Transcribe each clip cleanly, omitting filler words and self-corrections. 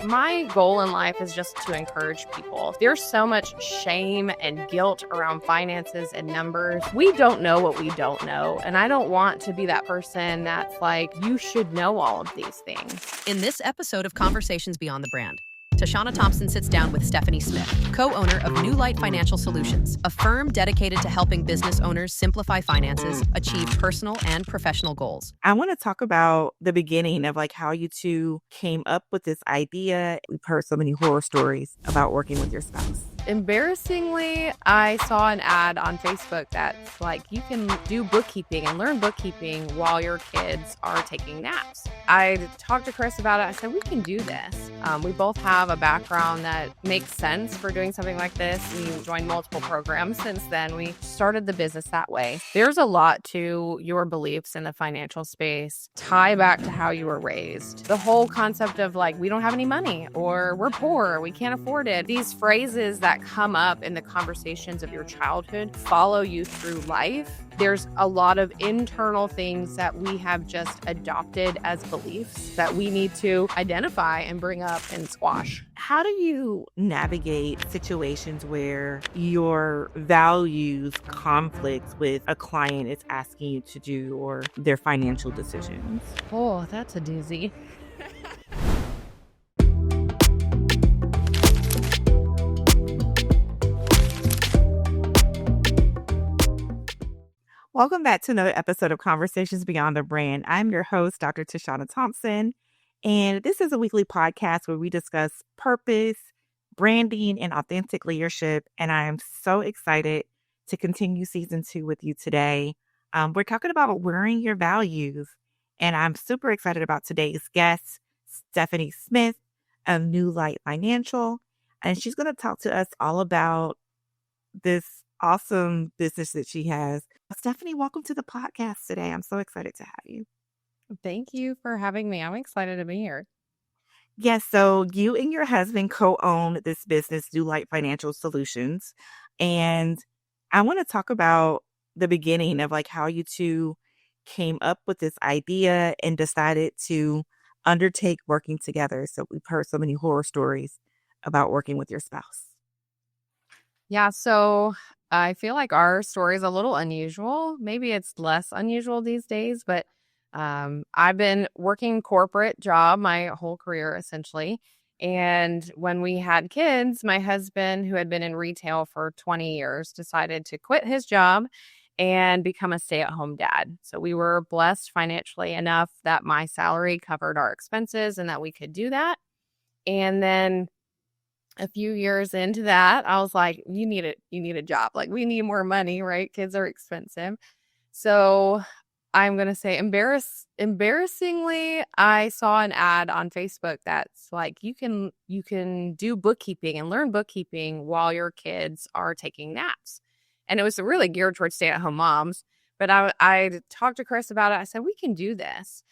My goal in life is just to encourage people. There's so much shame and guilt around finances and numbers. We don't know what we don't know. And I don't want to be that person that's like, you should know all of these things. In this episode of Conversations Beyond the Brand, Tashana Thompson sits down with Stephanie Smith, co-owner of New Light Financial Solutions, a firm dedicated to helping business owners simplify finances, achieve personal and professional goals. I want to talk about the beginning of how you two came up with this idea. We've heard so many horror stories about working with your spouse. Embarrassingly, I saw an ad on Facebook that's like, you can do bookkeeping and learn bookkeeping while your kids are taking naps. I talked to Chris about it. I said, we can do this. We both have a background that makes sense for doing something like this. We joined multiple programs since then. We started the business that way. There's a lot to your beliefs in the financial space, tie back to how you were raised. The whole concept of we don't have any money, or we're poor, we can't afford it. These phrases that come up in the conversations of your childhood follow you through life. There's a lot of internal things that we have just adopted as beliefs that we need to identify and bring up and squash. How do you navigate situations where your values conflicts with a client is asking you to do or their financial decisions? Oh, that's a doozy. Welcome back to another episode of Conversations Beyond the Brand. I'm your host, Dr. Tashana Thompson, and this is a weekly podcast where we discuss purpose, branding, and authentic leadership. And I am so excited to continue season 2 with you today. We're talking about wearing your values, and I'm super excited about today's guest, Stephanie Smith of New Light Financial, and she's going to talk to us all about this awesome business that she has. Stephanie, welcome to the podcast today. I'm so excited to have you. Thank you for having me. I'm excited to be here. Yes, so you and your husband co-own this business, New Light Financial Solutions. And I want to talk about the beginning of how you two came up with this idea and decided to undertake working together. So we've heard so many horror stories about working with your spouse. Yeah, so I feel like our story is a little unusual. Maybe it's less unusual these days, but I've been working corporate job my whole career, essentially. And when we had kids, my husband, who had been in retail for 20 years, decided to quit his job and become a stay-at-home dad. So we were blessed financially enough that my salary covered our expenses and that we could do that. And then a few years into that, I was like, you need a job. We need more money, right? Kids are expensive. So I'm going to say embarrassingly, I saw an ad on Facebook that's like, you can do bookkeeping and learn bookkeeping while your kids are taking naps. And it was really geared towards stay-at-home moms. But I talked to Chris about it. I said, we can do this.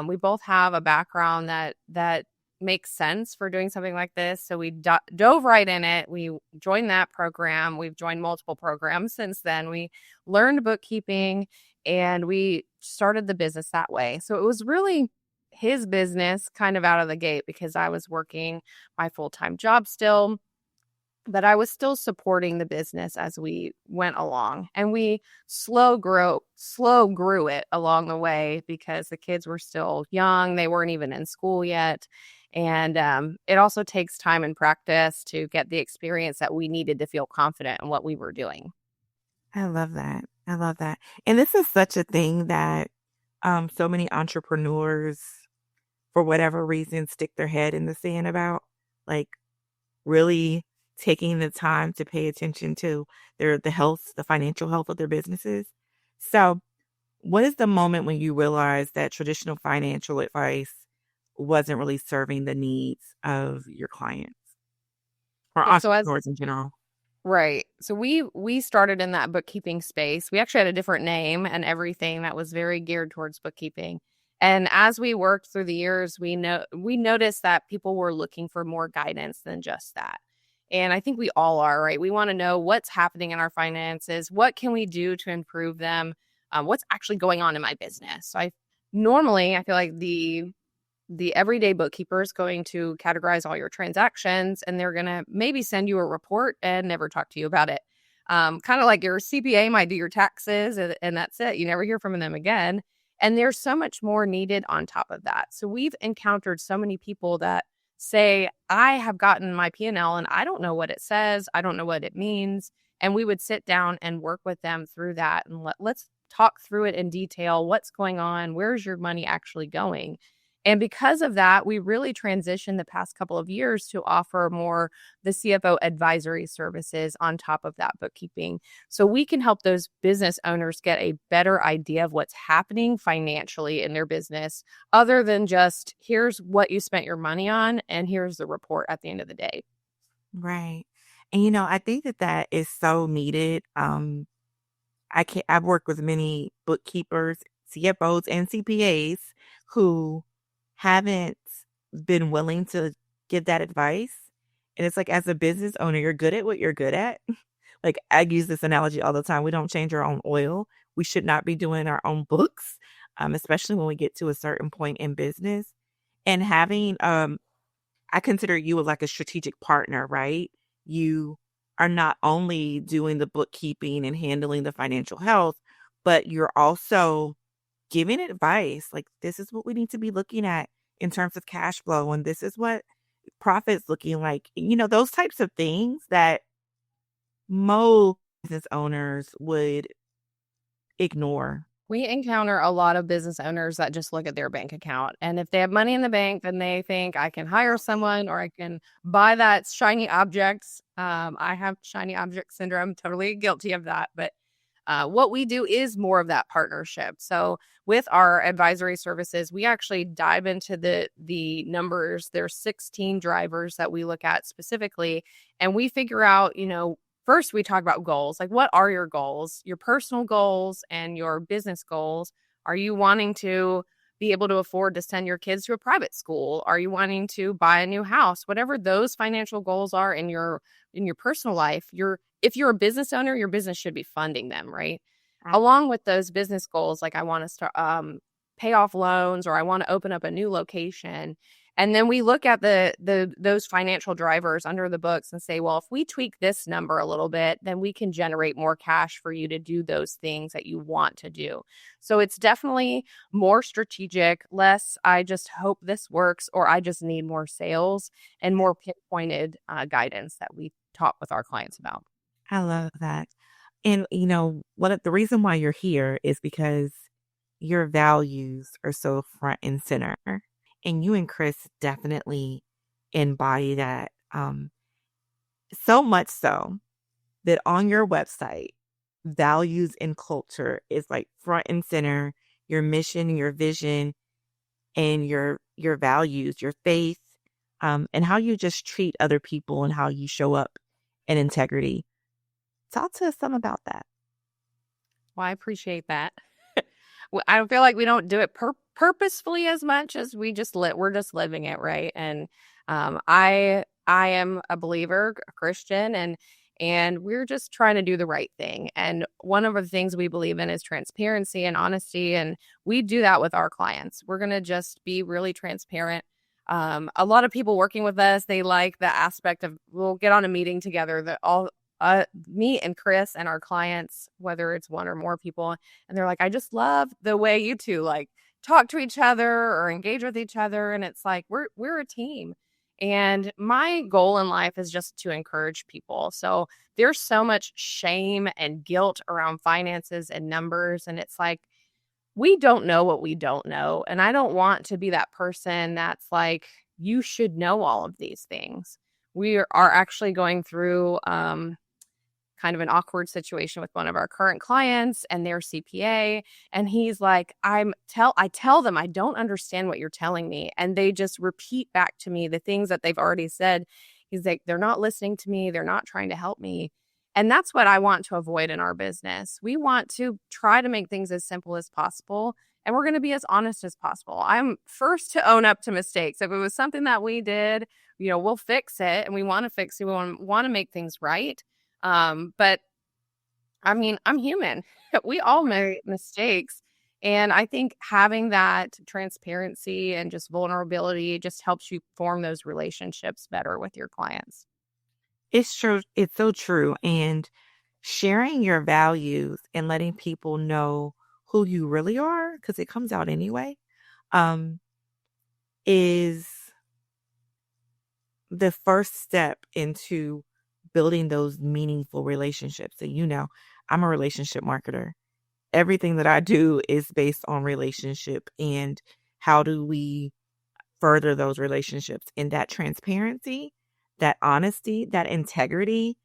We both have a background that makes sense for doing something like this. So we dove right in it. We joined that program. We've joined multiple programs since then. We learned bookkeeping and we started the business that way. So it was really his business kind of out of the gate because I was working my full-time job still, but I was still supporting the business as we went along. And we slow grew it along the way because the kids were still young. They weren't even in school yet. And it also takes time and practice to get the experience that we needed to feel confident in what we were doing. I love that. And this is such a thing that so many entrepreneurs, for whatever reason, stick their head in the sand about, really taking the time to pay attention to the financial health of their businesses. So what is the moment when you realize that traditional financial advice wasn't really serving the needs of your clients or entrepreneurs in general? Right. So we started in that bookkeeping space. We actually had a different name and everything that was very geared towards bookkeeping. And as we worked through the years, we noticed that people were looking for more guidance than just that. And I think we all are, right? We want to know what's happening in our finances. What can we do to improve them? What's actually going on in my business? So I feel like the the everyday bookkeeper is going to categorize all your transactions, and they're going to maybe send you a report and never talk to you about it. Kind of like your CPA might do your taxes, and that's it. You never hear from them again. And there's so much more needed on top of that. So we've encountered so many people that say, I have gotten my P&L and I don't know what it says. I don't know what it means. And we would sit down and work with them through that. And let's talk through it in detail. What's going on? Where's your money actually going? And because of that, we really transitioned the past couple of years to offer more the CFO advisory services on top of that bookkeeping. So we can help those business owners get a better idea of what's happening financially in their business, other than just here's what you spent your money on and here's the report at the end of the day. Right. And I think that is so needed. I've worked with many bookkeepers, CFOs, and CPAs who haven't been willing to give that advice. And it's like, as a business owner, you're good at what you're good at. Like, I use this analogy all the time. We don't change our own oil. We should not be doing our own books, especially when we get to a certain point in business. And having, I consider you as like a strategic partner, right? You are not only doing the bookkeeping and handling the financial health, but you're also giving advice. Like, this is what we need to be looking at in terms of cash flow, and this is what profit's looking like. Those types of things that most business owners would ignore. We encounter a lot of business owners that just look at their bank account. And if they have money in the bank, then they think I can hire someone or I can buy that shiny objects. I have shiny object syndrome, totally guilty of that. But what we do is more of that partnership. So with our advisory services, we actually dive into the numbers. There's 16 drivers that we look at specifically, and we figure out, first, we talk about goals. Like, what are your goals, your personal goals and your business goals? Are you wanting to be able to afford to send your kids to a private school? Are you wanting to buy a new house? Whatever those financial goals are in your personal life, if you're a business owner, your business should be funding them, right? Along with those business goals, like I want to start pay off loans, or I want to open up a new location. And then we look at those financial drivers under the books and say, well, if we tweak this number a little bit, then we can generate more cash for you to do those things that you want to do. So it's definitely more strategic, less I just hope this works, or I just need more sales, and more pinpointed guidance that we talk with our clients about. I love that. And the reason why you're here is because your values are so front and center. And you and Chris definitely embody that. So much so that on your website, values and culture is like front and center. Your mission, your vision, and your values, your faith, and how you just treat other people and how you show up in integrity. Talk to us some about that. Well, I appreciate that. I don't feel like we don't do it purposefully as much as we're just living it, right? And I am a believer, a Christian, and we're just trying to do the right thing. And one of the things we believe in is transparency and honesty, and we do that with our clients. We're going to just be really transparent. A lot of people working with us, they like the aspect of we'll get on a meeting together that all me and Chris and our clients, whether it's one or more people, and they're like, I just love the way you two like talk to each other or engage with each other. And it's like, we're a team. And my goal in life is just to encourage people. So there's so much shame and guilt around finances and numbers. And it's like, we don't know what we don't know. And I don't want to be that person that's like, you should know all of these things. We are actually going through kind of an awkward situation with one of our current clients and their CPA. And he's like, I tell them, I don't understand what you're telling me. And they just repeat back to me the things that they've already said. He's like, they're not listening to me. They're not trying to help me. And that's what I want to avoid in our business. We want to try to make things as simple as possible. And we're going to be as honest as possible. I'm first to own up to mistakes. If it was something that we did, we'll fix it, and we want to fix it. We want to make things right. But I mean, I'm human. We all make mistakes. And I think having that transparency and just vulnerability just helps you form those relationships better with your clients. It's true. It's so true. And sharing your values and letting people know who you really are, because it comes out anyway, um, is the first step into building those meaningful relationships. And I'm a relationship marketer. Everything that I do is based on relationship and how do we further those relationships, and that transparency, that honesty, that integrity,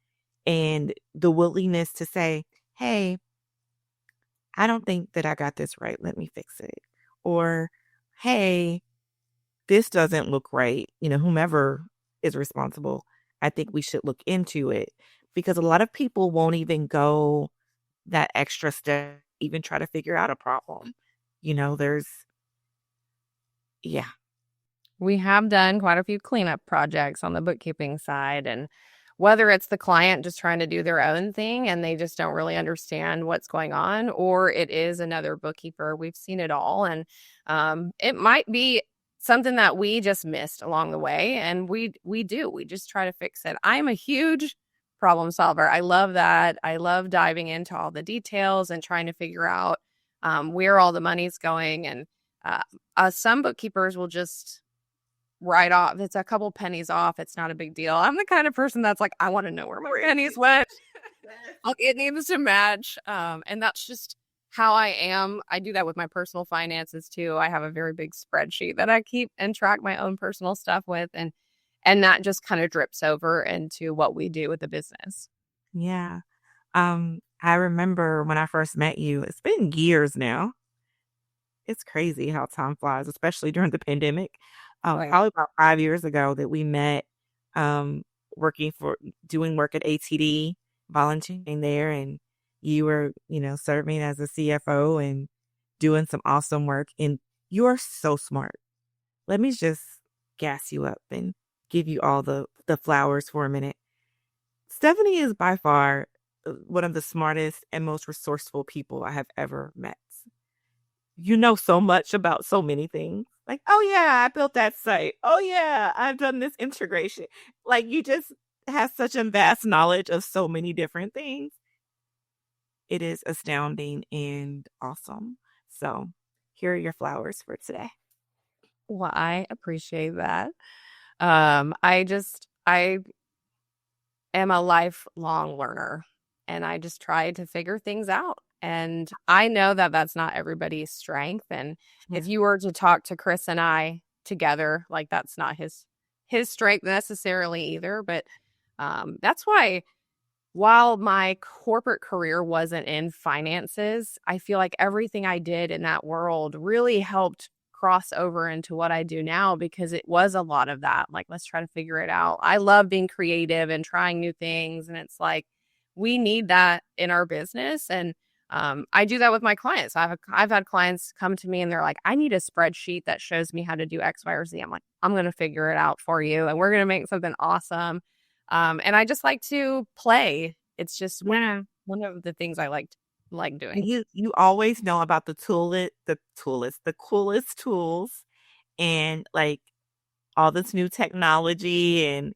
and the willingness to say, hey, I don't think that I got this right. Let me fix it. Or, hey, this doesn't look right. Whomever is responsible, I think we should look into it, because a lot of people won't even go that extra step, even try to figure out a problem. There's, yeah, We have done quite a few cleanup projects on the bookkeeping side, and whether it's the client just trying to do their own thing and they just don't really understand what's going on, or it is another bookkeeper, we've seen it all. And it might be something that we just missed along the way, and we just try to fix it. I'm a huge problem solver. I love that. I love diving into all the details and trying to figure out where all the money's going. And some bookkeepers will just write off. It's a couple pennies off. It's not a big deal. I'm the kind of person that's like, I want to know where my pennies went. It needs to match. And that's just how I am. I do that with my personal finances too. I have a very big spreadsheet that I keep and track my own personal stuff with. And that just kind of drips over into what we do with the business. yeah. I remember when I first met you, it's been years now. It's crazy how time flies, especially during the pandemic. Right. Probably about 5 years ago that we met, um, doing work at ATD, volunteering there, and you were, serving as a CFO and doing some awesome work. And you're so smart. Let me just gas you up and give you all the flowers for a minute. Stephanie is by far one of the smartest and most resourceful people I have ever met. You know so much about so many things. Like, oh yeah, I built that site. Oh yeah, I've done this integration. Like, you just have such a vast knowledge of so many different things. It is astounding and awesome. So here are your flowers for today. Well, I appreciate that. I am a lifelong learner, and I just try to figure things out. And I know that that's not everybody's strength. And Yeah. if you were to talk to Chris and I together, like that's not his strength necessarily either. But that's why while my corporate career wasn't in finances, I feel like everything I did in that world really helped cross over into what I do now, because it was a lot of that. Like, let's try to figure it out. I love being creative and trying new things. And it's like, we need that in our business. And I do that with my clients. I've had clients come to me and they're like, I need a spreadsheet that shows me how to do X, Y, or Z. I'm like, I'm going to figure it out for you, and we're going to make something awesome. And I just like to play. It's just Yeah. one of the things I like And doing. you always know about the coolest tools, and like all this new technology, and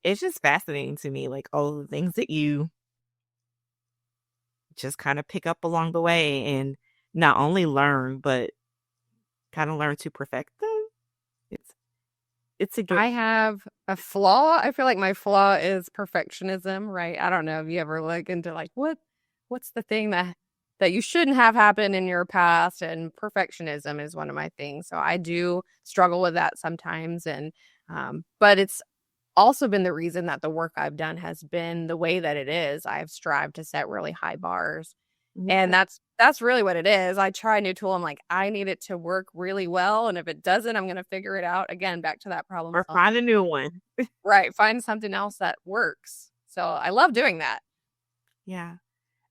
it's just fascinating to me, like all the things that you just kind of pick up along the way and not only learn, but kind of learn to perfect them. It's it's a good I have a flaw. I feel like my flaw is perfectionism, right? I don't know if you ever look into like what's the thing that you shouldn't have happened in your past, and perfectionism is one of my things. So I do struggle with that sometimes. And but it's also been the reason that the work I've done has been the way that it is. I've strived to set really high bars. And yeah. that's really what it is. I try a new tool. I'm like, I need it to work really well. And if it doesn't, I'm going to figure it out. Again, back to that problem Or solving. find a new one. Right. Find something else that works. So I love doing that. Yeah.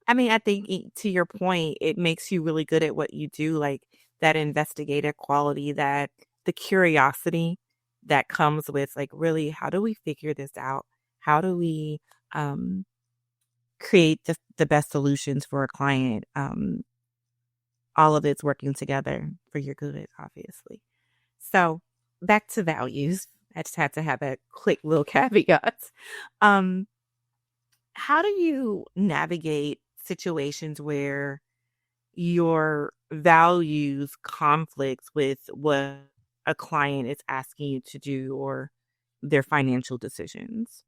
I mean, I think to your point, it makes you really good at what you do, like that investigative quality, that the curiosity that comes with like, really, how do we figure this out? How do we create the best solutions for a client? all of it's working together for your good, obviously. So back to values. I just had to have a quick little caveat. Um, how do you navigate situations where your values conflicts with what a client is asking you to do or their financial decisions?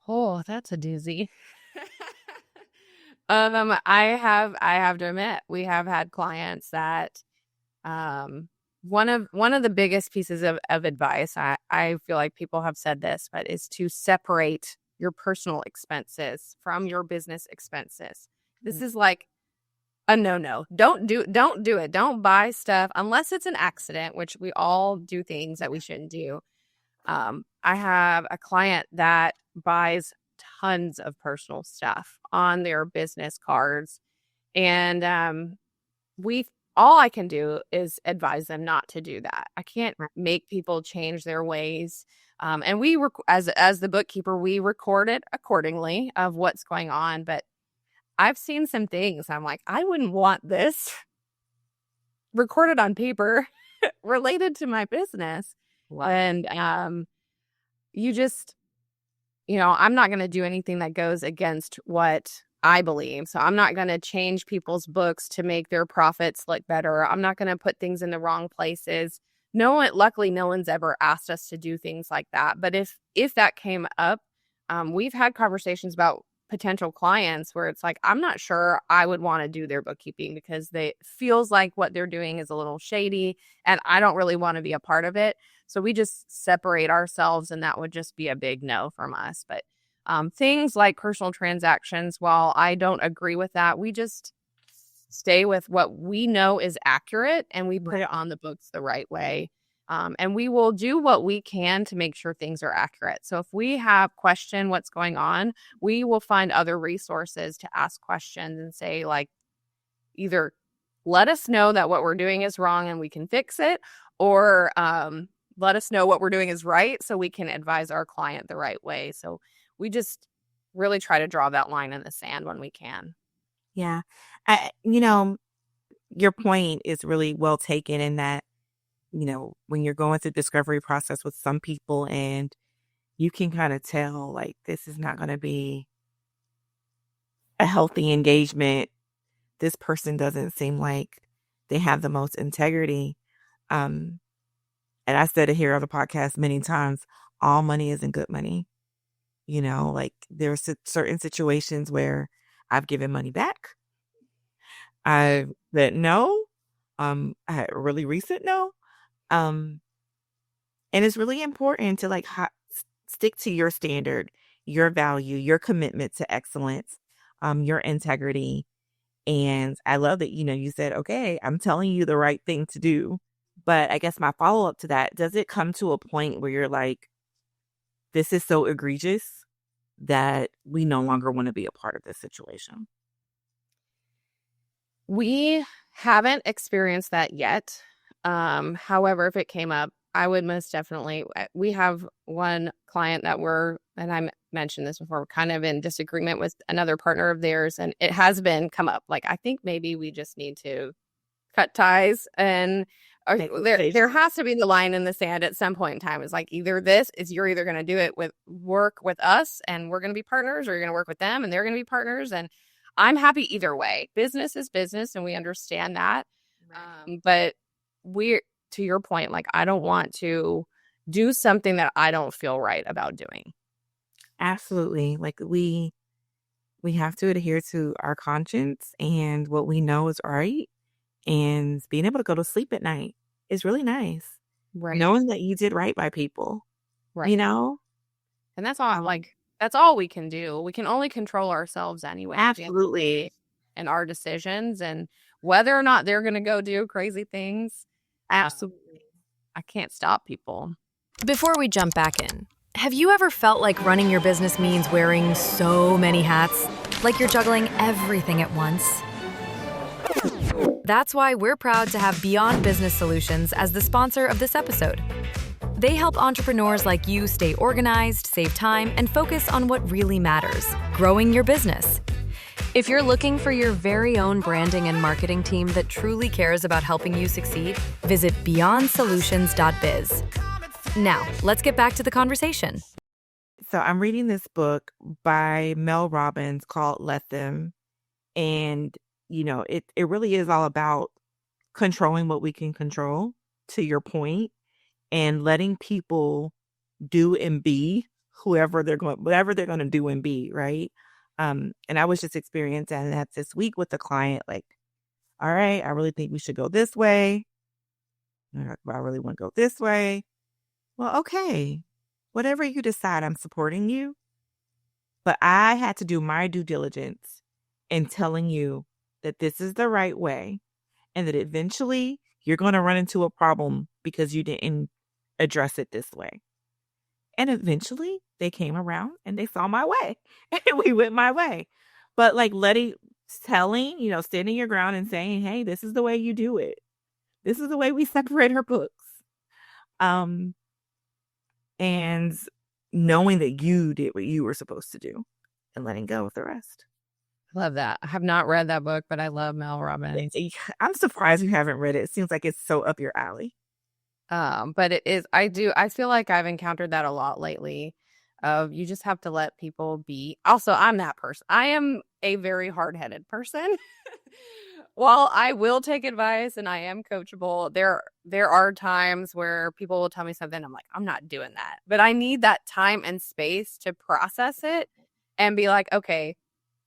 Oh, that's a doozy. I have to admit, we have had clients that one of the biggest pieces of advice, I feel like people have said this, but is to separate your personal expenses from your business expenses. This is like a no. Don't do it. Don't buy stuff unless it's an accident, which we all do things that we shouldn't do. I have a client that buys tons of personal stuff on their business cards, and we all I can do is advise them not to do that. I can't make people change their ways. And we as the bookkeeper, we record it accordingly of what's going on. But I've seen some things. I'm like, I wouldn't want this recorded on paper related to my business. Wow. And you just, I'm not going to do anything that goes against what I believe. So I'm not going to change people's books to make their profits look better. I'm not going to put things in the wrong places. Luckily, no one's ever asked us to do things like that. But if that came up, we've had conversations about potential clients where it's like, I'm not sure I would want to do their bookkeeping because it feels like what they're doing is a little shady and I don't really want to be a part of it. So we just separate ourselves, and that would just be a big no from us. But things like personal transactions, while I don't agree with that, we just stay with what we know is accurate and we put it on the books the right way. And we will do what we can to make sure things are accurate. So if we have question what's going on, we will find other resources to ask questions and say, like, either let us know that what we're doing is wrong and we can fix it, or let us know what we're doing is right so we can advise our client the right way. So we just really try to draw that line in the sand when we can. Yeah. Your point is really well taken in that, when you're going through the discovery process with some people and you can kind of tell, like, this is not going to be a healthy engagement. This person doesn't seem like they have the most integrity. And I said it here on the podcast many times, all money isn't good money. Like there's certain situations where I've given money back. I said no. I had a really recent no. And it's really important to stick to your standard, your value, your commitment to excellence, your integrity. And I love that, you said, okay, I'm telling you the right thing to do. But I guess my follow-up to that, does it come to a point where you're like, this is so egregious that we no longer want to be a part of this situation? We haven't experienced that yet. However, if it came up, I would most definitely. We have one client that and I mentioned this before, we're kind of in disagreement with another partner of theirs, and it has come up. Like, I think maybe we just need to cut ties, and there has to be the line in the sand at some point in time. It's like, you're either going to do it work with us and we're going to be partners, or you're going to work with them and they're going to be partners. And I'm happy either way. Business is business, and we understand that. But to your point, like, I don't want to do something that I don't feel right about doing. Absolutely. Like we have to adhere to our conscience and what we know is right. And being able to go to sleep at night is really nice. Right. Knowing that you did right by people. Right. And that's all that's all we can do. We can only control ourselves anyway. Absolutely. And our decisions, and whether or not they're going to go do crazy things. Absolutely. I can't stop people. Before we jump back in, have you ever felt like running your business means wearing so many hats? Like you're juggling everything at once? That's why we're proud to have Beyond Business Solutions as the sponsor of this episode. They help entrepreneurs like you stay organized, save time, and focus on what really matters, growing your business. If you're looking for your very own branding and marketing team that truly cares about helping you succeed, visit beyondsolutions.biz. Now, let's get back to the conversation. So I'm reading this book by Mel Robbins called Let Them. And, it really is all about controlling what we can control, to your point, and letting people do and be whatever they're going to do and be, right? And I was just experiencing that this week with the client, like, all right, I really think we should go this way. I really want to go this way. Well, okay, whatever you decide, I'm supporting you. But I had to do my due diligence in telling you that this is the right way and that eventually you're going to run into a problem because you didn't address it this way. And eventually they came around and they saw my way and we went my way. But like standing your ground and saying, hey, this is the way you do it. This is the way we separate our books. And knowing that you did what you were supposed to do and letting go of the rest. Love that. I have not read that book, but I love Mel Robbins. I'm surprised you haven't read it. It seems like it's so up your alley. But it is, I feel like I've encountered that a lot lately of you just have to let people be. Also, I'm that person. I am a very hard-headed person. While I will take advice and I am coachable, there are times where people will tell me something. I'm like, I'm not doing that. But I need that time and space to process it and be like, okay,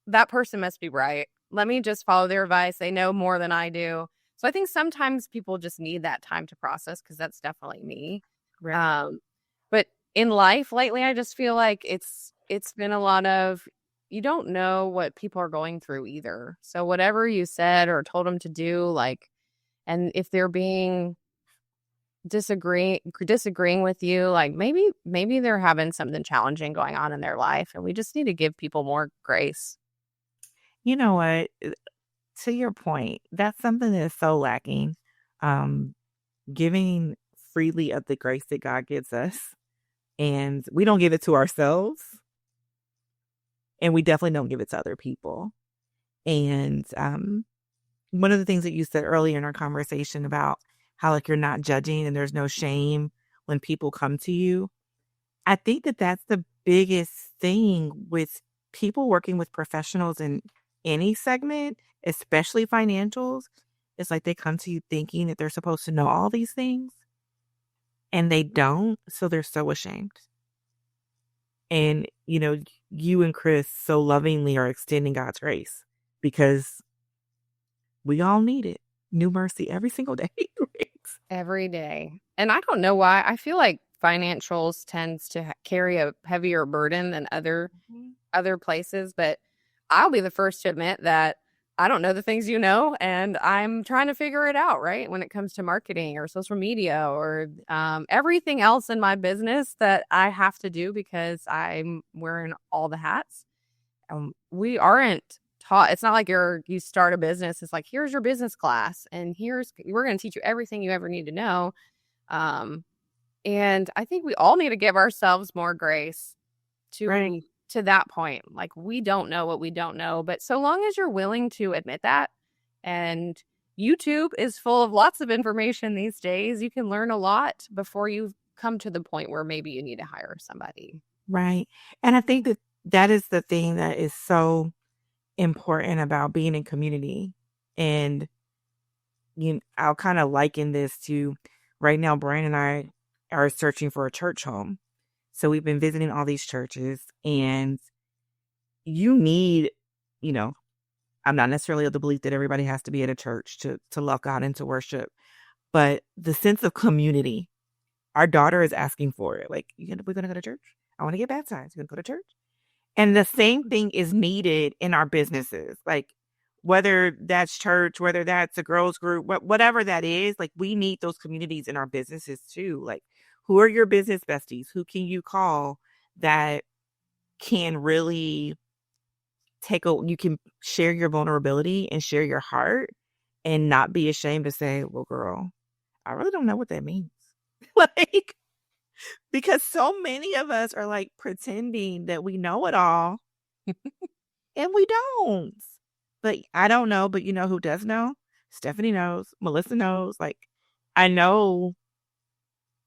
that person must be right. Let me just follow their advice. They know more than I do. So I think sometimes people just need that time to process because that's definitely me. Right. But in life lately, I just feel like it's been a lot of, you don't know what people are going through either. So whatever you said or told them to do, like, and if they're being disagreeing with you, like maybe they're having something challenging going on in their life, and we just need to give people more grace. You know what? To your point, that's something that is so lacking. Giving freely of the grace that God gives us, and we don't give it to ourselves, and we definitely don't give it to other people. And one of the things that you said earlier in our conversation about how like you're not judging and there's no shame when people come to you, I think that that's the biggest thing with people working with professionals in any segment, especially financials. It's like they come to you thinking that they're supposed to know all these things and they don't. So they're so ashamed. And, you and Chris so lovingly are extending God's grace because we all need it. New mercy every single day. Every day. And I don't know why. I feel like financials tends to carry a heavier burden than other places, but I'll be the first to admit that I don't know the things you know, and I'm trying to figure it out, right? When it comes to marketing or social media or everything else in my business that I have to do because I'm wearing all the hats. We aren't taught. It's not like you start a business. It's like, here's your business class and we're going to teach you everything you ever need to know. And I think we all need to give ourselves more grace Right. to that point. Like, we don't know what we don't know, but so long as you're willing to admit that, and YouTube is full of lots of information these days, you can learn a lot before you come to the point where maybe you need to hire somebody. Right. And I think that is the thing that is so important about being in community. And I'll kind of liken this to right now, Brian and I are searching for a church home. So we've been visiting all these churches, and you need, I'm not necessarily of the belief that everybody has to be at a church to love God and to worship, but the sense of community, our daughter is asking for it. Like, we're going to go to church. I want to get baptized. You're going to go to church. And the same thing is needed in our businesses. Like, whether that's church, whether that's a girls group, whatever that is, like, we need those communities in our businesses too. Like, who are your business besties? Who can you call that can really you can share your vulnerability and share your heart and not be ashamed to say, well, girl, I really don't know what that means. Like, because so many of us are like pretending that we know it all And we don't. But I don't know, but you know who does know? Stephanie knows, Melissa knows. Like, I know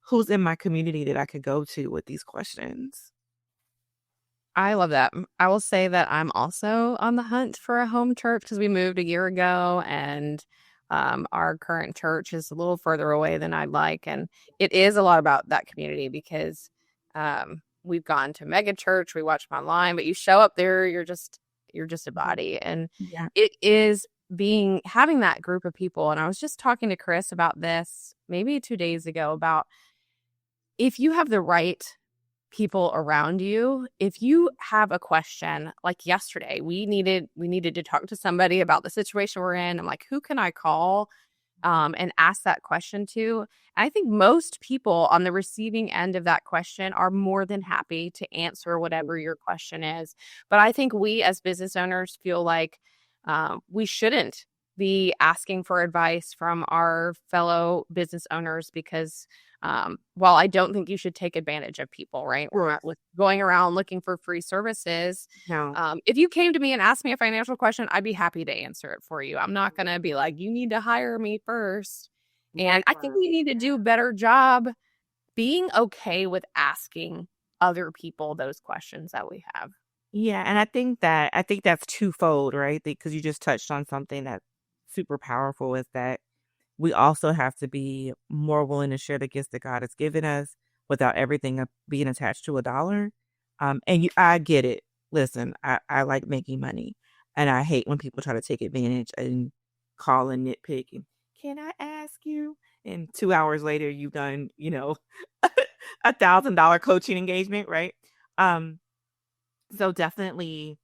who's in my community that I could go to with these questions. I love that. I will say that I'm also on the hunt for a home church because we moved a year ago and our current church is a little further away than I'd like. And it is a lot about that community because we've gone to mega church, we watch them online, but you show up there, you're just a body. And Yeah. it is having that group of people. And I was just talking to Chris about this maybe 2 days ago about if you have the right people around you, if you have a question, like yesterday we needed to talk to somebody about the situation we're in. I'm like, who can I call and ask that question to? And I think most people on the receiving end of that question are more than happy to answer whatever your question is. But I think we as business owners feel like we shouldn't be asking for advice from our fellow business owners because while I don't think you should take advantage of people, right? We're not going around looking for free services. No. If you came to me and asked me a financial question, I'd be happy to answer it for you. I'm not going to be like, you need to hire me first. And I think we need to do a better job being okay with asking other people those questions that we have. Yeah, and I think that's twofold, right? Because you just touched on something that's super powerful is that we also have to be more willing to share the gifts that God has given us without everything being attached to a dollar. I get it. Listen, I like making money, and I hate when people try to take advantage and call and nitpick. And can I ask you? And 2 hours later, you've done, $1,000 coaching engagement, right? Um, so definitely,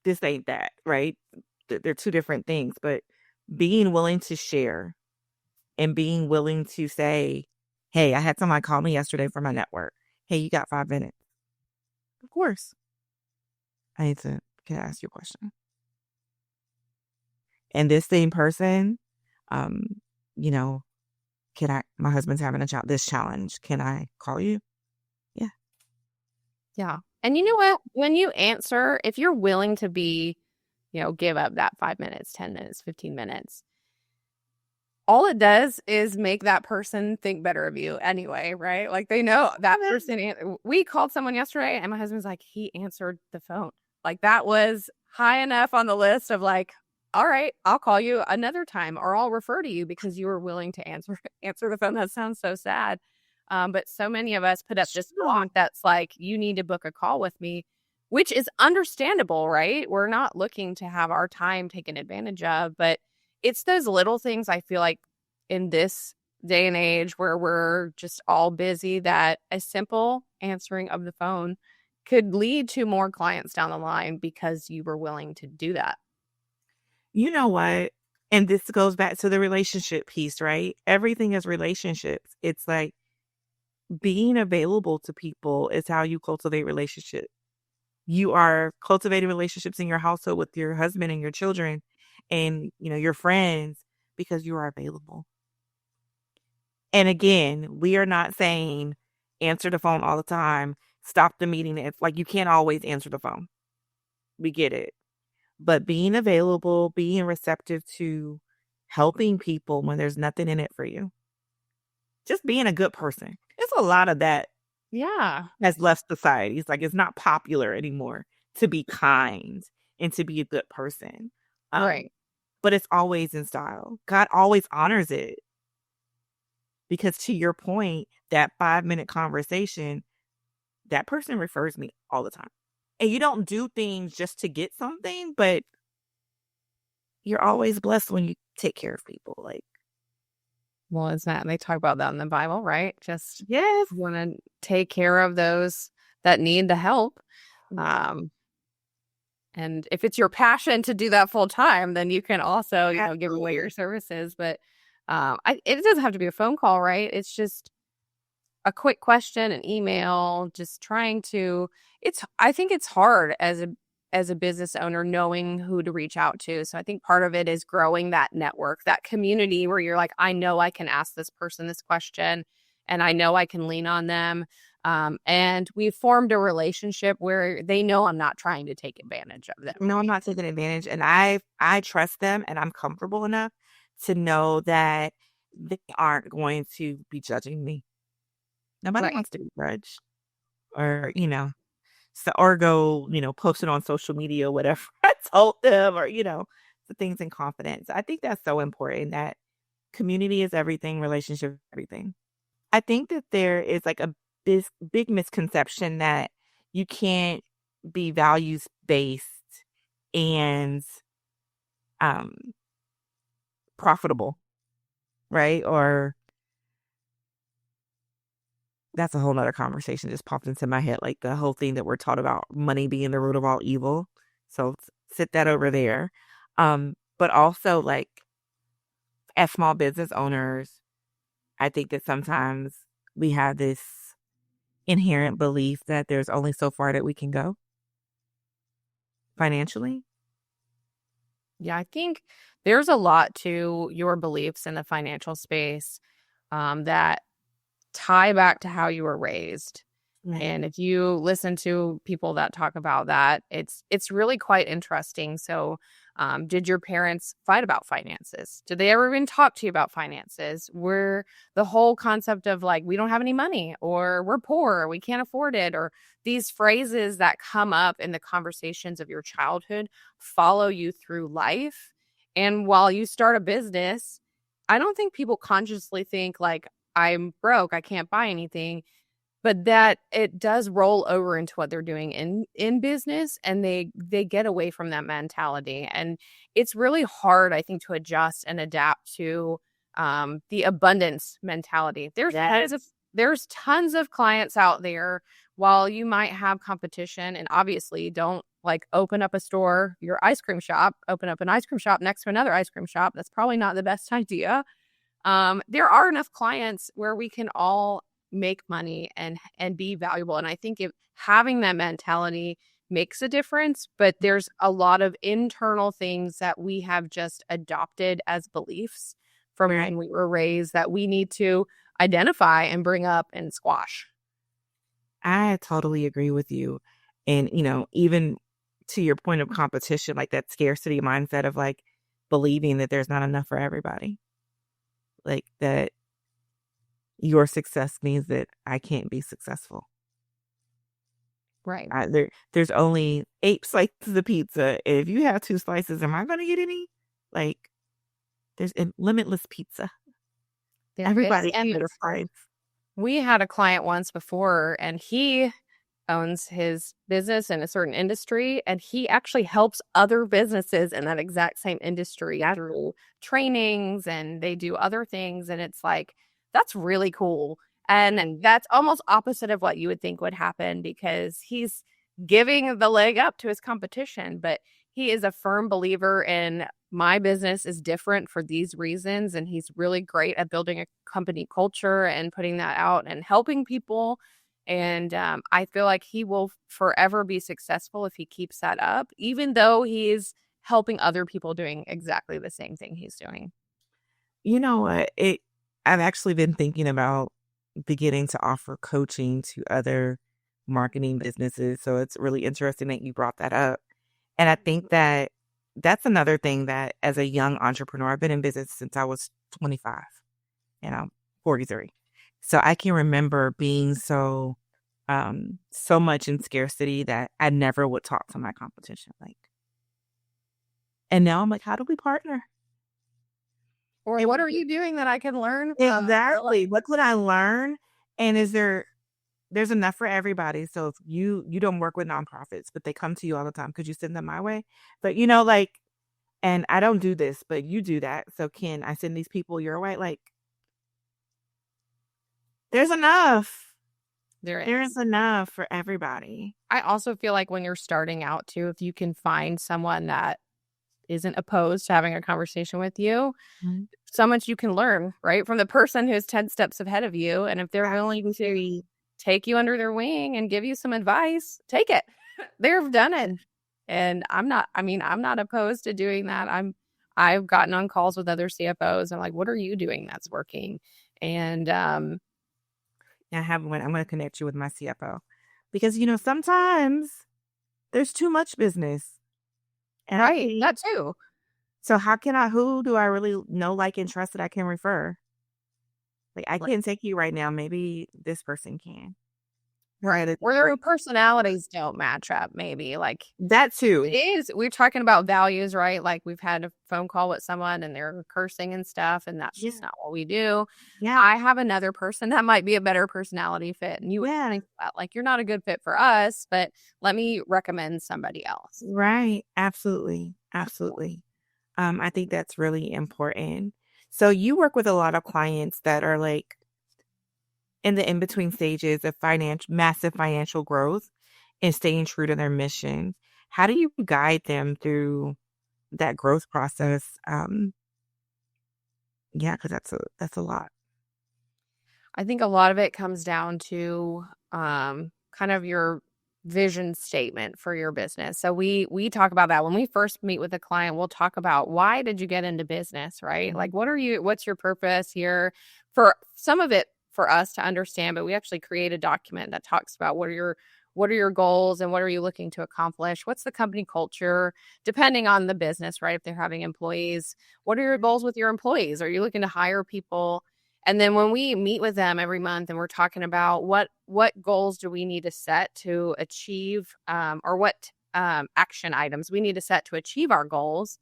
this ain't that, right? They're two different things, but being willing to share and being willing to say, hey, I had somebody call me yesterday from my network. Hey, you got 5 minutes? Of course. Can I ask you a question? And this same person, um, you know, my husband's having this challenge. Can I call you? Yeah. Yeah. And you know what? When you answer, if you're willing to give up that 5 minutes, 10 minutes, 15 minutes, all it does is make that person think better of you anyway, right? Like they know that person. We called someone yesterday and my husband's like, he answered the phone. Like that was high enough on the list of like, all right, I'll call you another time or I'll refer to you because you were willing to answer the phone. That sounds so sad. But so many of us put up this block that's like, you need to book a call with me, which is understandable, right? We're not looking to have our time taken advantage of, but it's those little things I feel like in this day and age where we're just all busy that a simple answering of the phone could lead to more clients down the line because you were willing to do that. You know what? And this goes back to the relationship piece, right? Everything is relationships. It's like being available to people is how you cultivate relationships. You are cultivating relationships in your household with your husband and your children and, your friends because you are available. And again, we are not saying answer the phone all the time, stop the meeting. It's like you can't always answer the phone. We get it. But being available, being receptive to helping people when there's nothing in it for you. Just being a good person. It's a lot of that. Yeah. Has left society. It's like it's not popular anymore to be kind and to be a good person. Right. But it's always in style. God always honors it. Because to your point, that 5-minute conversation, that person refers me all the time. And you don't do things just to get something, but you're always blessed when you take care of people. Like, well, it's that they talk about that in the Bible, right? Just yes, want to take care of those that need the help. And if it's your passion to do that full time, then you can also, give away your services. But it doesn't have to be a phone call, right? It's just a quick question, an email, just trying to. I think it's hard as a business owner knowing who to reach out to. So I think part of it is growing that network, that community where you're like, I know I can ask this person this question and I know I can lean on them. And we formed a relationship where they know I'm not trying to take advantage of them. No, I'm not taking advantage. And I trust them and I'm comfortable enough to know that they aren't going to be judging me. Nobody Right. wants to be judged or, so, or go, post it on social media, whatever I told them or, the things in confidence. I think that's so important that community is everything, relationship is everything. I think that there is like a big misconception that you can't be values based and um profitable, right? Or that's a whole nother conversation just popped into my head, like the whole thing that we're taught about money being the root of all evil. So sit that over there. But also like as small business owners, I think that sometimes we have this inherent belief that there's only so far that we can go financially. Yeah, I think there's a lot to your beliefs in the financial space that tie back to how you were raised. Right. And if you listen to people that talk about that, it's really quite interesting. So, did your parents fight about finances? Did they ever even talk to you about finances? Were the whole concept of like, we don't have any money or we're poor, we can't afford it, or these phrases that come up in the conversations of your childhood follow you through life. And while you start a business, I don't think people consciously think like, I'm broke, I can't buy anything, but that it does roll over into what they're doing in business, and they get away from that mentality. And it's really hard, I think, to adjust and adapt to the abundance mentality. There's tons of clients out there. While you might have competition, and obviously don't like open up a store, your ice cream shop, open up an ice cream shop next to another ice cream shop. That's probably not the best idea. There are enough clients where we can all make money and be valuable. And I think if having that mentality makes a difference, but there's a lot of internal things that we have just adopted as beliefs from Right. when we were raised that we need to identify and bring up and squash. I totally agree with you. And, even to your point of competition, like that scarcity mindset of like believing that there's not enough for everybody, like that your success means that I can't be successful. Right. There's only 8 slices of pizza. If you have 2 slices, am I going to get any? Like, there's limitless pizza. There is. Everybody can And get a slice. we had a client once before, and he owns his business in a certain industry, and he actually helps other businesses in that exact same industry through trainings, and they do other things. And it's like, that's really cool. And that's almost opposite of what you would think would happen, because he's giving the leg up to his competition. But he is a firm believer in my business is different for these reasons. And he's really great at building a company culture and putting that out and helping people. And I feel like he will forever be successful if he keeps that up, even though he's helping other people doing exactly the same thing he's doing. You know what? I've actually been thinking about beginning to offer coaching to other marketing businesses. So it's really interesting that you brought that up. And I think that that's another thing that as a young entrepreneur, I've been in business since I was 25 and I'm 43. So I can remember being so much in scarcity that I never would talk to my competition. Like, and now I'm like, how do we partner? Or what are you doing that I can learn from? Exactly. What could I learn? And there's enough for everybody. So if you don't work with nonprofits, but they come to you all the time, could you send them my way? But like, and I don't do this, but you do that. So can I send these people your way? Like, there's enough. There is enough for everybody. I also feel like when you're starting out too, if you can find someone that isn't opposed to having a conversation with you, Mhm. so much you can learn, right? From the person who's 10 steps ahead of you. And if they're willing to take you under their wing and give you some advice, take it. They've done it. And I'm not opposed to doing that. I've gotten on calls with other CFOs and like, what are you doing that's working? And I have one. I'm going to connect you with my CFO because, sometimes there's too much business. And I Right. think, That too. so who do I really know, like, and trust that I can refer? Like, I Right. can't take you right now. Maybe this person can. Right. That'd be Or their great. personalities don't match up, maybe. Like, That too. we're talking about values, right? Like, we've had a phone call with someone and they're cursing and stuff, and that's just Yeah. not what we do. Yeah. I have another person that might be a better personality fit, and you would Yeah. think that, like, you're not a good fit for us, but let me recommend somebody else. Right. Absolutely. Absolutely. I think that's really important. So you work with a lot of clients that are like in the in-between stages of massive financial growth and staying true to their mission. How do you guide them through that growth process? Yeah, because that's a lot. I think a lot of it comes down to kind of your vision statement for your business. So we talk about that when we first meet with a client. We'll talk about, why did you get into business, right? Mhm. Like, what's your purpose here? For some of it for us to understand, but we actually create a document that talks about what are your goals and what are you looking to accomplish? What's the company culture, depending on the business, right? If they're having employees, what are your goals with your employees? Are you looking to hire people? And then when we meet with them every month and we're talking about what goals do we need to set to achieve, or what action items we need to set to achieve our goals,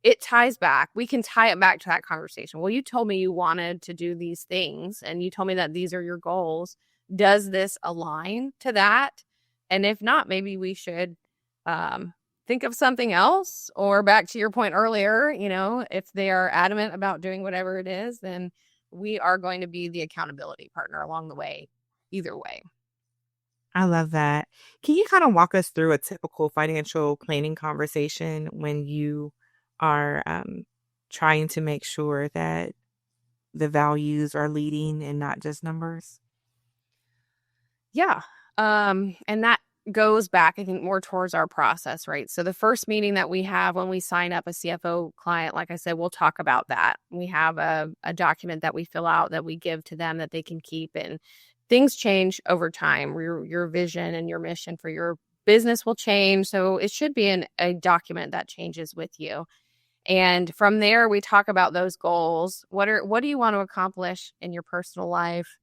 it ties back. We can tie it back to that conversation. Well, you told me you wanted to do these things and you told me that these are your goals. Does this align to that? And if not, maybe we should um, think of something else. Or back to your point earlier, if they are adamant about doing whatever it is, then we are going to be the accountability partner along the way, either way. I love that. Can you kind of walk us through a typical financial planning conversation when you are trying to make sure that the values are leading and not just numbers? Yeah. And that goes back, I think, more towards our process, right? So the first meeting that we have when we sign up a CFO client, like I said, we'll talk about that. We have a document that we fill out that we give to them that they can keep, and things change over time. Your vision and your mission for your business will change. So it should be a document that changes with you. And from there, we talk about those goals. What do you want to accomplish in your personal life?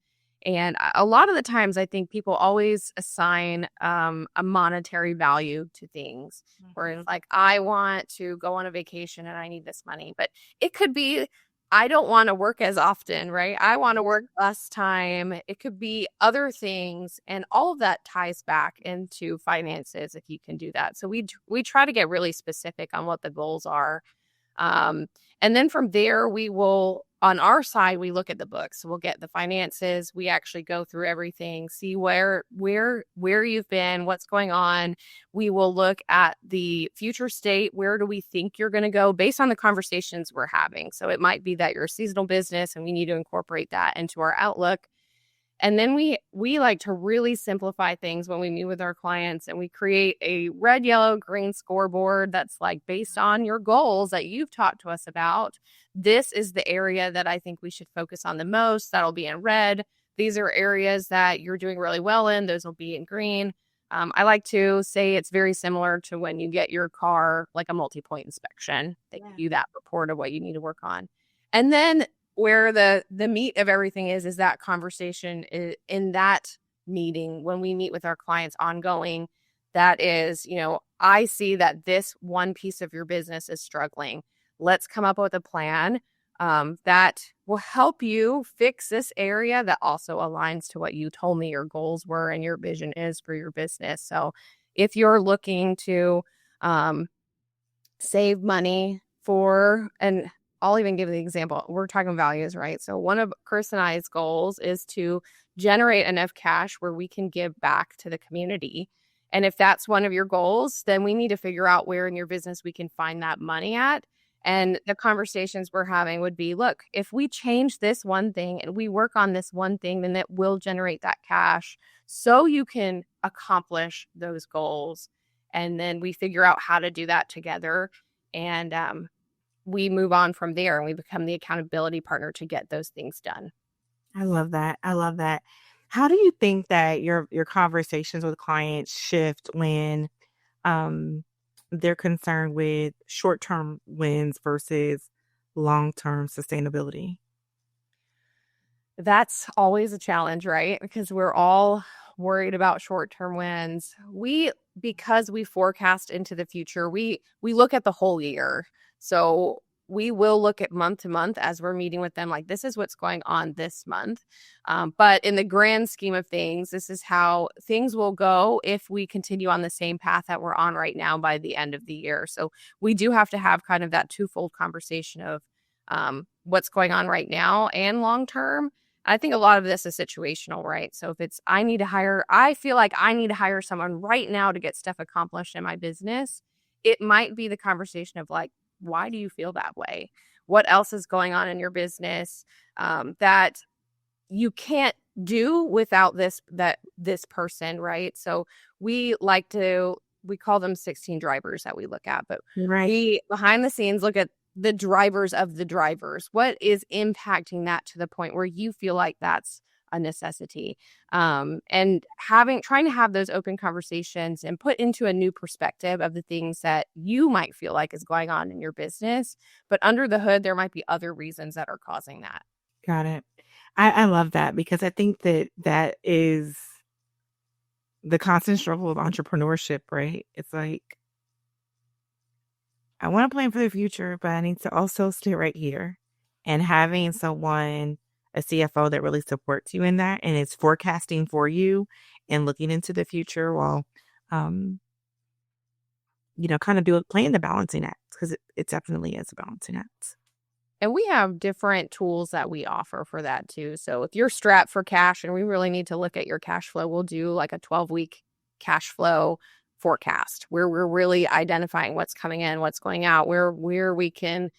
And a lot of the times, I think people always assign a monetary value to things, where Mhm. it's like, I want to go on a vacation and I need this money. But it could be, I don't want to work as often, right? I want to work less time. It could be other things. And all of that ties back into finances if you can do that. So we try to get really specific on what the goals are, um, and then from there, we will, on our side, we look at the books. So we'll get the finances. We actually go through everything, see where you've been, what's going on. We will look at the future state. Where do we think you're going to go based on the conversations we're having? So it might be that you're a seasonal business and we need to incorporate that into our outlook. And then we like to really simplify things when we meet with our clients, and we create a red, yellow, green scoreboard that's like, based on your goals that you've talked to us about, this is the area that I think we should focus on the most. That'll be in red. These are areas that you're doing really well in. Those will be in green. I like to say it's very similar to when you get your car, like a multi-point inspection. They give Yeah. you that report of what you need to work on. And then where the meat of everything is that conversation in that meeting when we meet with our clients ongoing. That is, I see that this one piece of your business is struggling. Let's come up with a plan that will help you fix this area that also aligns to what you told me your goals were and your vision is for your business. So if you're looking to um, save money for, and I'll even give the example. We're talking values, right? So one of Chris and I's goals is to generate enough cash where we can give back to the community. And if that's one of your goals, then we need to figure out where in your business we can find that money at. And the conversations we're having would be, look, if we change this one thing and we work on this one thing, then it will generate that cash so you can accomplish those goals. And then we figure out how to do that together. And we move on from there and we become the accountability partner to get those things done. I love that. I love that. How do you think that your conversations with clients shift when um, they're concerned with short-term wins versus long-term sustainability? That's always a challenge, right? Because we're all worried about short-term wins. Because we forecast into the future, we look at the whole year. So we will look at month to month as we're meeting with them, like this is what's going on this month. But in the grand scheme of things, this is how things will go if we continue on the same path that we're on right now by the end of the year. So we do have to have kind of that twofold conversation of what's going on right now and long term. I think a lot of this is situational, right? So if it's, I feel like I need to hire someone right now to get stuff accomplished in my business, it might be the conversation of like, why do you feel that way? What else is going on in your business that you can't do without this person, right? So we call them 16 drivers that we look at, but Right. we behind the scenes look at the drivers of the drivers. What is impacting that to the point where you feel like that's a necessity? And trying to have those open conversations and put into a new perspective of the things that you might feel like is going on in your business, but under the hood, there might be other reasons that are causing that. Got it. I love that because I think that that is the constant struggle of entrepreneurship, right? It's like, I want to plan for the future, but I need to also stay right here. And having someone, a CFO that really supports you in that and is forecasting for you and looking into the future while, um, kind of playing the balancing act because it definitely is a balancing act. And we have different tools that we offer for that too. So if you're strapped for cash and we really need to look at your cash flow, we'll do like a 12-week cash flow forecast where we're really identifying what's coming in, what's going out, where we can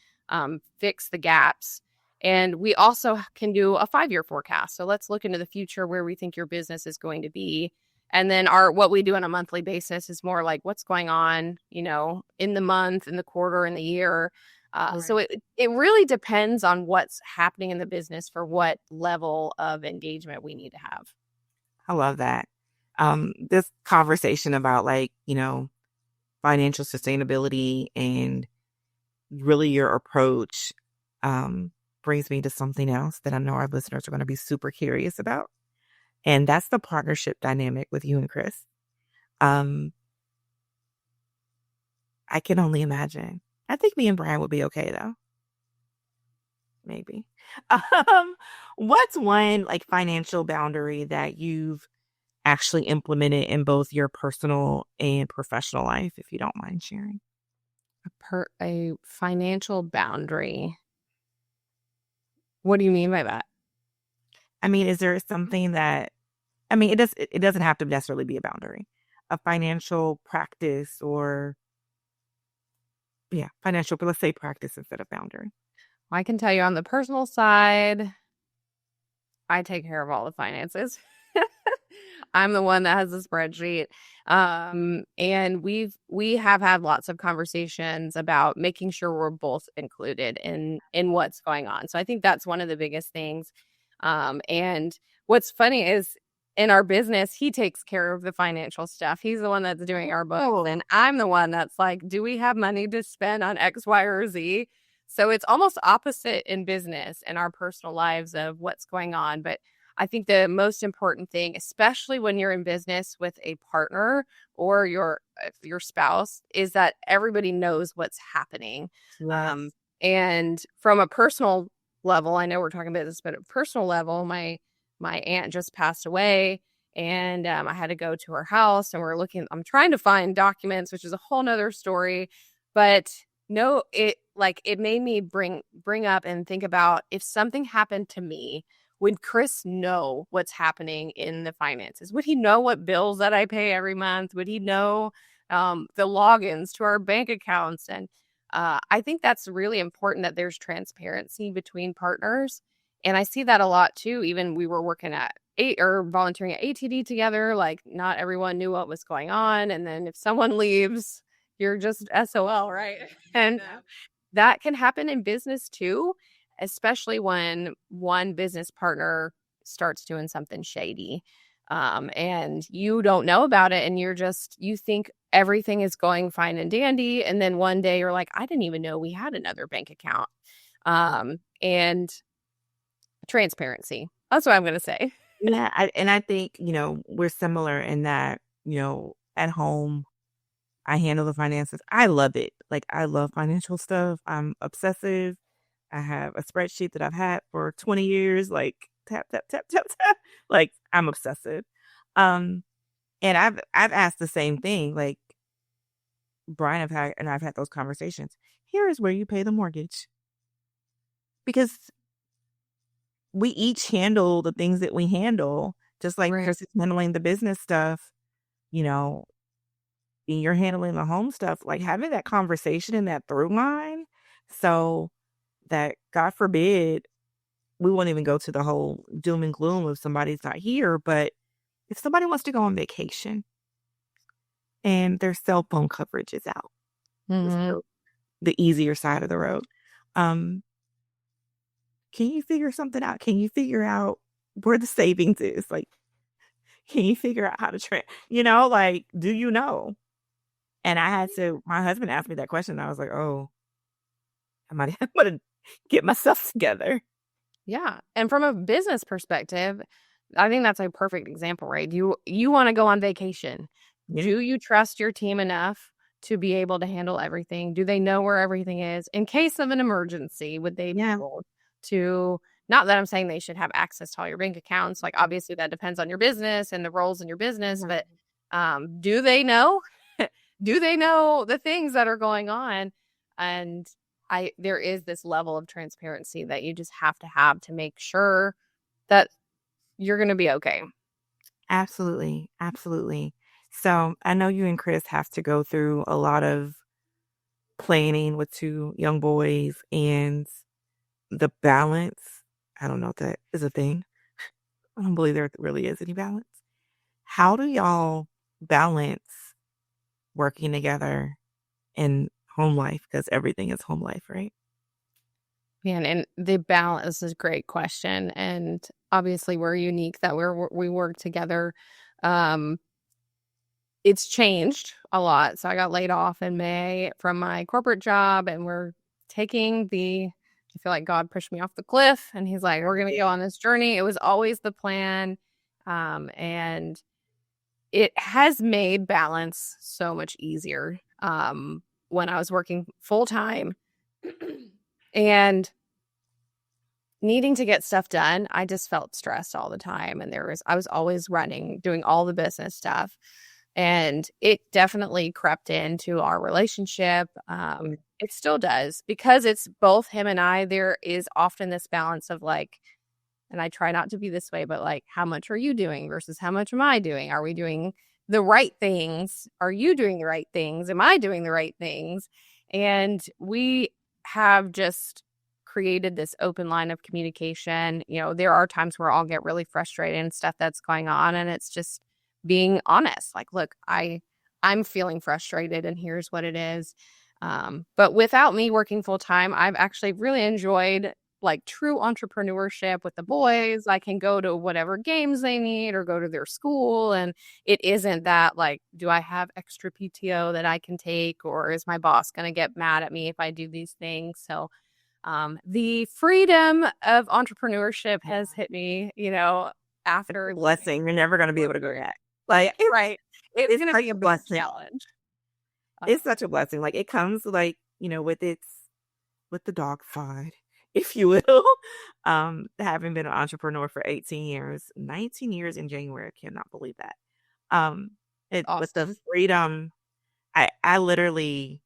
fix the gaps. And we also can do a 5-year forecast. So let's look into the future where we think your business is going to be. And then what we do on a monthly basis is more like what's going on, in the month, in the quarter, in the year. So Right. it really depends on what's happening in the business for what level of engagement we need to have. I love that. This conversation about financial sustainability and really your approach brings me to something else that I know our listeners are going to be super curious about. And that's the partnership dynamic with you and Chris. Um, I can only imagine. I think me and Brian would be okay though. Maybe. Um, what's one financial boundary that you've actually implemented in both your personal and professional life, if you don't mind sharing? A financial boundary. What do you mean by that? I mean, is there something that it doesn't have to necessarily be a boundary. A financial practice or yeah, financial, but let's say practice instead of boundary. I can tell you on the personal side, I take care of all the finances. I'm the one that has the spreadsheet. And we have had lots of conversations about making sure we're both included in what's going on. So I think that's one of the biggest things. And what's funny is in our business, he takes care of the financial stuff. He's the one that's doing our book. And I'm the one that's like, do we have money to spend on X, Y, or Z? So it's almost opposite in business and our personal lives of what's going on. But I think the most important thing, especially when you're in business with a partner or your spouse, is that everybody knows what's happening. Yes. And from a personal level, I know we're talking about this, but at a personal level, my aunt just passed away, and I had to go to her house, and I'm trying to find documents, which is a whole nother story. But no, it made me bring up and think about if something happened to me, would Chris know what's happening in the finances? Would he know what bills that I pay every month? Would he know the logins to our bank accounts? And I think that's really important that there's transparency between partners. And I see that a lot too. Even we were working at volunteering at ATD together, like not everyone knew what was going on. And then if someone leaves, you're just SOL, right? And that can happen in business too, especially when one business partner starts doing something shady. And you don't know about it, and you think everything is going fine and dandy, and then one day you're like, I didn't even know we had another bank account. And transparency. That's what I'm going to say. Yeah, I think, we're similar in that, at home, I handle the finances. I love it. Like, I love financial stuff. I'm obsessive. I have a spreadsheet that I've had for 20 years, like tap, tap, tap, tap, tap. Like, I'm obsessive. Um, and I've asked the same thing. Like, I've had those conversations. Here is where you pay the mortgage. Because we each handle the things that we handle, just like Right. Chris is handling the business stuff, you know, and you're handling the home stuff, like having that conversation and that through line so that, God forbid, we won't even go to the whole doom and gloom of somebody's not here. But if somebody wants to go on vacation and their cell phone coverage is out, Mm-hmm. so the easier side of the road, um, can you figure something out? Can you figure out where the savings is? Like, can you figure out how to like, do you know? And my husband asked me that question. And I was like, oh, I'm going to get myself together. Yeah. And from a business perspective, I think that's a perfect example, right? You want to go on vacation. Yeah. Do you trust your team enough to be able to handle everything? Do they know where everything is? In case of an emergency, would they be Yeah. able to, not that I'm saying they should have access to all your bank accounts. Like, obviously that depends on your business and the roles in your business, Yeah. but do they know? Do they know the things that are going on? And there is this level of transparency that you just have to make sure that you're going to be okay. Absolutely. Absolutely. So I know you and Chris have to go through a lot of planning with two young boys and the balance. I don't know if that is a thing. I don't believe there really is any balance. How do y'all balance working together in home life? Because everything is home life, right? Man, and the balance is a great question. And obviously we're unique that we work together. Um, it's changed a lot. So I got laid off in May from my corporate job, and we're taking I feel like God pushed me off the cliff, and he's like, we're going to go on this journey. It was always the plan. And it has made balance so much easier. When I was working full time and needing to get stuff done, I just felt stressed all the time. And I was always running, doing all the business stuff. And it definitely crept into our relationship. It still does, because it's both him and I. There is often this balance of like, and I try not to be this way, but like, how much are you doing versus how much am I doing? Are we doing the right things? Are you doing the right things? Am I doing the right things? And we have just created this open line of communication. There are times where I'll get really frustrated and stuff that's going on, and it's just being honest. Like, look, I'm feeling frustrated, and here's what it is. But without me working full time, I've actually really enjoyed like true entrepreneurship with the boys. I can go to whatever games they need or go to their school. And it isn't that like, do I have extra PTO that I can take, or is my boss going to get mad at me if I do these things? So the freedom of entrepreneurship has hit me, after Blessing. You're never going to be able to go back. Like, right. It's it's going to such be a a big blessing. challenge. It's such a blessing. Like, it comes like, with the dog side, if you will. Having been an entrepreneur for 18 years, 19 years in January, I cannot believe that. With the Awesome. freedom, I literally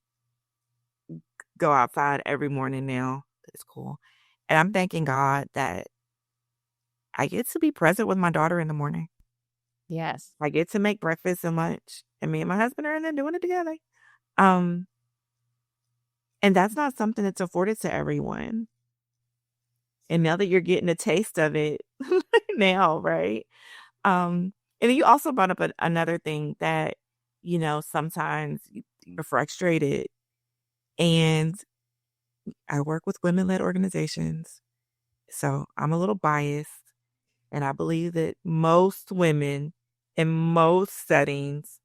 go outside every morning now. It's cool. And I'm thanking God that I get to be present with my daughter in the morning. Yes. I get to make breakfast and lunch, and me and my husband are in there doing it together. Um, and that's not something that's afforded to everyone. And now that you're getting a taste of it now, right? And then you also brought up another thing that, sometimes you're frustrated. And I work with women-led organizations, so I'm a little biased. And I believe that most women in most settings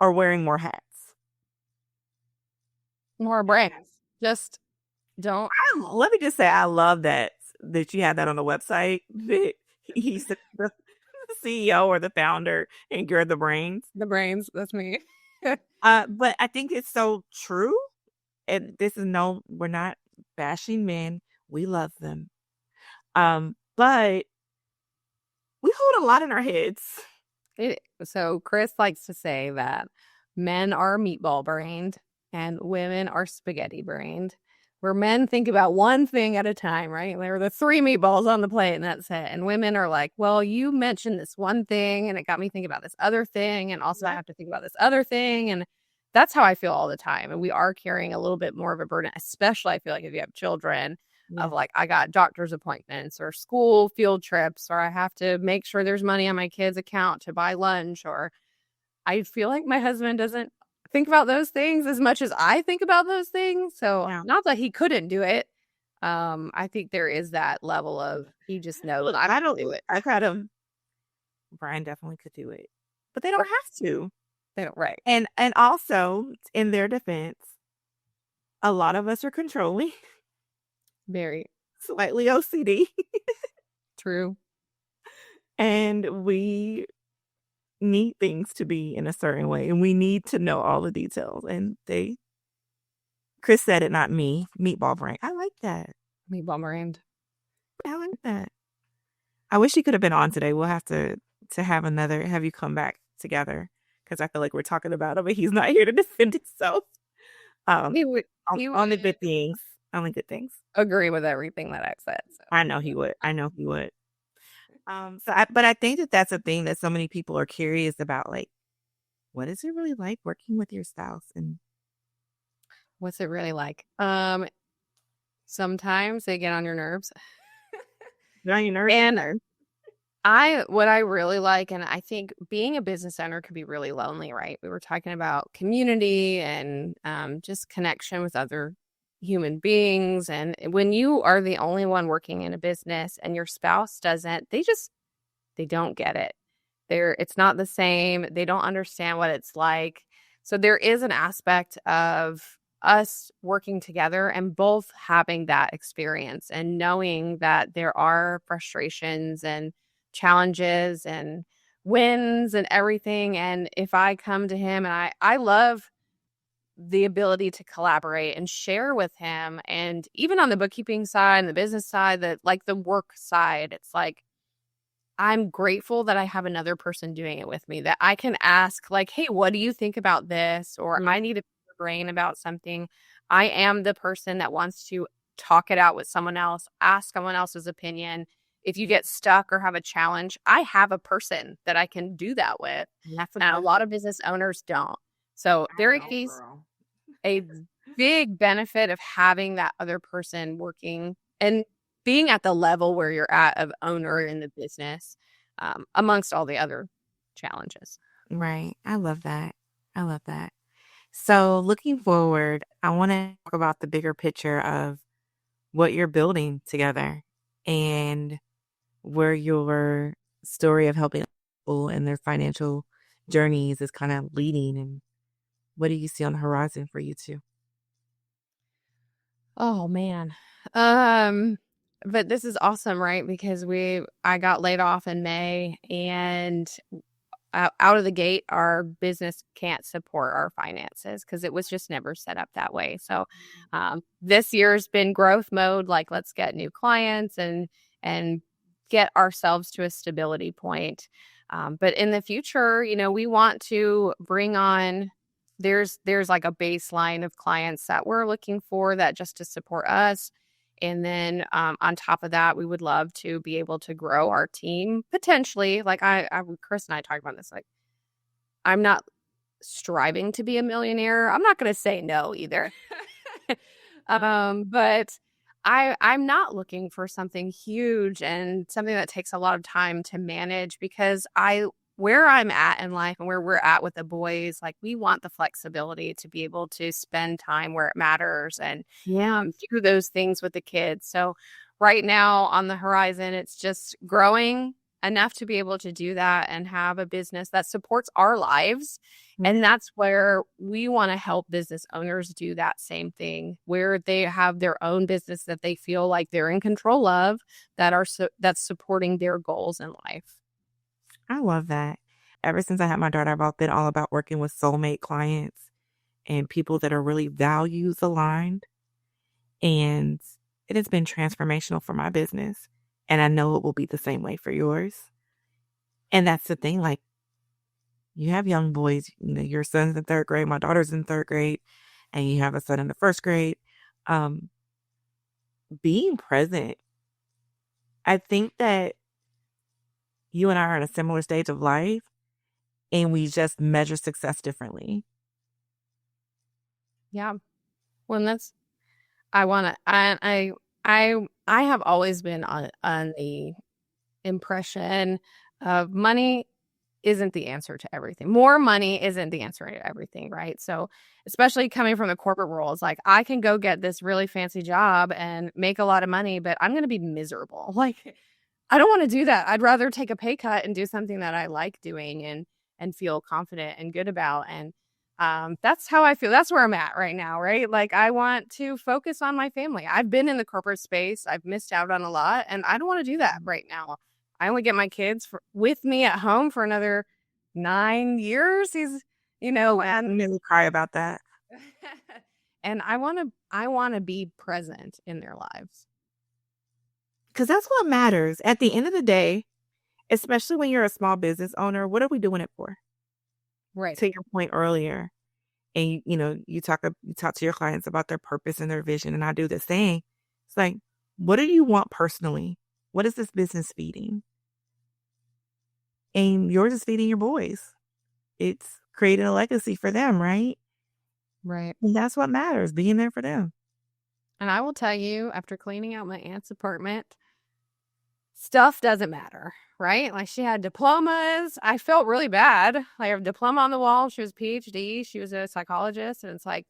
are wearing more hats. More brands. Just don't. Let me just say, I love that you had that on the website. That he's the CEO or the founder, and you're the brains. The brains. That's me. But I think it's so true. And this is no, we're not bashing men. We love them. But we hold a lot in our heads. So Chris likes to say that men are meatball brained and women are spaghetti brained. Where men think about one thing at a time, right? There are the 3 meatballs on the plate and that's it. And women are like, well, you mentioned this one thing and it got me thinking about this other thing. And also I have to think about this other thing. And that's how I feel all the time. And we are carrying a little bit more of a burden, especially I feel like if you have children of like, I got doctor's appointments or school field trips, or I have to make sure there's money on my kid's account to buy lunch, or I feel like my husband doesn't think about those things as much as I think about those things. So not that he couldn't do it. I think there is that level of he just knows I don't do it. I kind of Brian definitely could do it, but they don't have to. They don't, right. And also in their defense, a lot of us are controlling, Very slightly OCD, true. and we need things to be in a certain way, and we need to know all the details. And Chris said it, not me. Meatball brain. I like that. Meatball brained. I like that. I wish he could have been on today. We'll have to have you come back together, because I feel like we're talking about him, but he's not here to defend himself. He would Only good things. Only good things. Agree with everything that I said. So. I know he would. But I think that that's a thing that so many people are curious about. Like, what is it really like working with your spouse? And what's it really like? Sometimes they get on your nerves. Get on your nerves? And what I really like, and I think being a business owner could be really lonely, right? We were talking about community and just connection with other human beings. And when you are the only one working in a business and your spouse doesn't, they don't get it. It's not the same. They don't understand what it's like. So there is an aspect of us working together and both having that experience and knowing that there are frustrations and challenges and wins and everything. And if I come to him, and I love the ability to collaborate and share with him, and even on the bookkeeping side and the business side, that like the work side, it's like I'm grateful that I have another person doing it with me, that I can ask like, hey, what do you think about this? Or I need to pick your brain about something. I am the person that wants to talk it out with someone else, ask someone else's opinion. If you get stuck or have a challenge, I have a person that I can do that with. And a lot of business owners don't. So there is a big benefit of having that other person working and being at the level where you're at of owner in the business, amongst all the other challenges. Right. I love that. So looking forward, I want to talk about the bigger picture of what you're building together and where your story of helping people in their financial journeys is kind of leading, and what do you see on the horizon for you two? Oh man. But this is awesome, right? Because I got laid off in May, and out of the gate, our business can't support our finances because it was just never set up that way. So this year's been growth mode. Like, let's get new clients and get ourselves to a stability point. But in the future, we want to bring on, there's like a baseline of clients that we're looking for that just to support us. And then on top of that, we would love to be able to grow our team potentially. Like Chris and I talked about this. Like, I'm not striving to be a millionaire. I'm not going to say no either. But I'm not looking for something huge and something that takes a lot of time to manage, because where I'm at in life and where we're at with the boys, like, we want the flexibility to be able to spend time where it matters and do those things with the kids. So right now on the horizon, it's just growing enough to be able to do that and have a business that supports our lives. And that's where we want to help business owners do that same thing, where they have their own business that they feel like they're in control of, that's supporting their goals in life. I love that. Ever since I had my daughter, I've been all about working with soulmate clients and people that are really values aligned. And it has been transformational for my business. And I know it will be the same way for yours. And that's the thing, like, you have young boys, your son's in third grade, my daughter's in third grade, and you have a son in the first grade. Being present, I think that you and I are in a similar stage of life, and we just measure success differently. Yeah. Well, that's, I want to, I have always been on the impression of money isn't the answer to everything. More money isn't the answer to everything, right? So, especially coming from the corporate world, it's like I can go get this really fancy job and make a lot of money, but I'm going to be miserable. Like, I don't want to do that. I'd rather take a pay cut and do something that I like doing and feel confident and good about. And that's how I feel. That's where I'm at right now, right? Like, I want to focus on my family. I've been in the corporate space. I've missed out on a lot, and I don't want to do that right now. I only get my kids with me at home for another 9 years. He's, and I'm going to cry about that. and I want to be present in their lives. Because that's what matters. At the end of the day, especially when you're a small business owner, what are we doing it for? Right. To your point earlier, and you talk to your clients about their purpose and their vision, and I do the same. It's like, what do you want personally? What is this business feeding? And yours is feeding your boys. It's creating a legacy for them, right? Right. And that's what matters, being there for them. And I will tell you, after cleaning out my aunt's apartment, stuff doesn't matter, right? Like, she had diplomas. I felt really bad. Like, a diploma on the wall. She was a PhD. She was a psychologist. And it's like,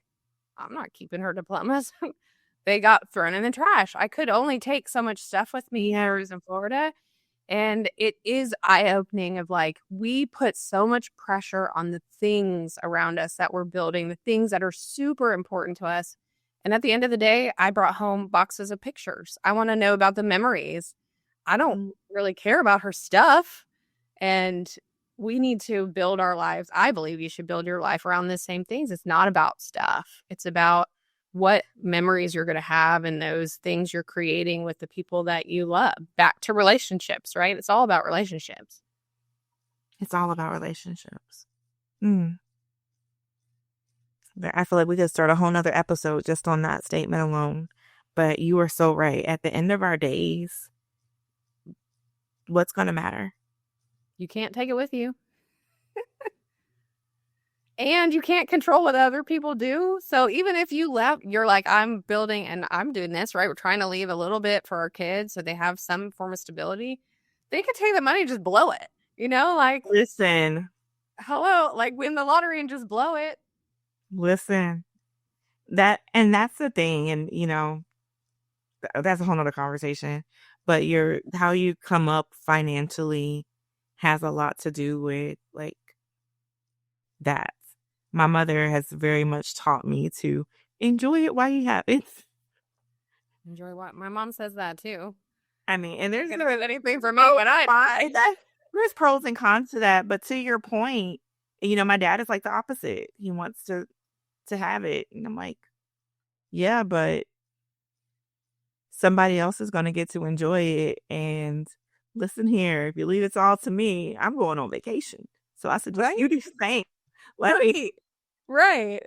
I'm not keeping her diplomas. They got thrown in the trash. I could only take so much stuff with me when I was in Florida. And it is eye-opening of, like, we put so much pressure on the things around us that we're building, the things that are super important to us. And at the end of the day, I brought home boxes of pictures. I want to know about the memories. I don't really care about her stuff. And we need to build our lives. I believe you should build your life around the same things. It's not about stuff. It's about what memories you're going to have and those things you're creating with the people that you love. Back to relationships, right? It's all about relationships. It's all about relationships. I feel like we could start a whole nother episode just on that statement alone. But you are so right. At the end of our days, what's going to matter? You can't take it with you. And you can't control what other people do. So even if you left, you're like, I'm building and I'm doing this, right? We're trying to leave a little bit for our kids so they have some form of stability. They could take the money and just blow it. Like, listen, hello, like, win the lottery and just blow it. Listen, that's the thing. And, that's a whole nother conversation. But how you come up financially has a lot to do with, like, that. My mother has very much taught me to enjoy it while you have it. Enjoy what? My mom says that too. I mean, and there's anything for me when there's pros and cons to that. But to your point, my dad is like the opposite. He wants to have it. And I'm like, yeah, but somebody else is going to get to enjoy it. And listen here, if you leave it all to me, I'm going on vacation. So I said, you do the same. Right.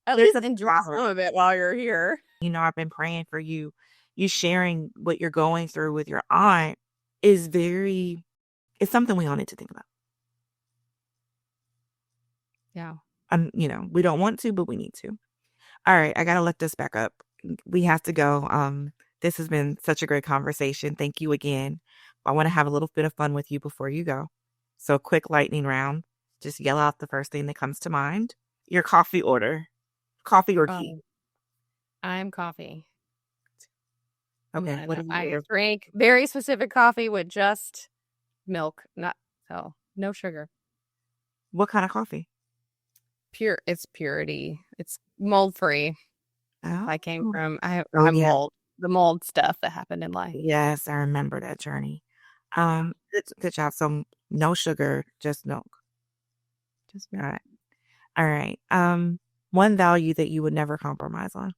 At least enjoy some of it while you're here. I've been praying for you. You sharing what you're going through with your aunt is it's something we all need to think about. Yeah. We don't want to, but we need to. All right. I got to let this back up. We have to go. This has been such a great conversation. Thank you again. I want to have a little bit of fun with you before you go. So quick lightning round. Just yell out the first thing that comes to mind. Your coffee order. Coffee or tea? I'm coffee. Okay. What do you I do? drink very specific coffee with just milk, no sugar. What kind of coffee? It's purity. It's mold free. Oh, I came from oh I yeah. the mold stuff that happened in life. Yes, I remember that journey. Good job. So no sugar, just milk. Just All right. All right. One value that you would never compromise on.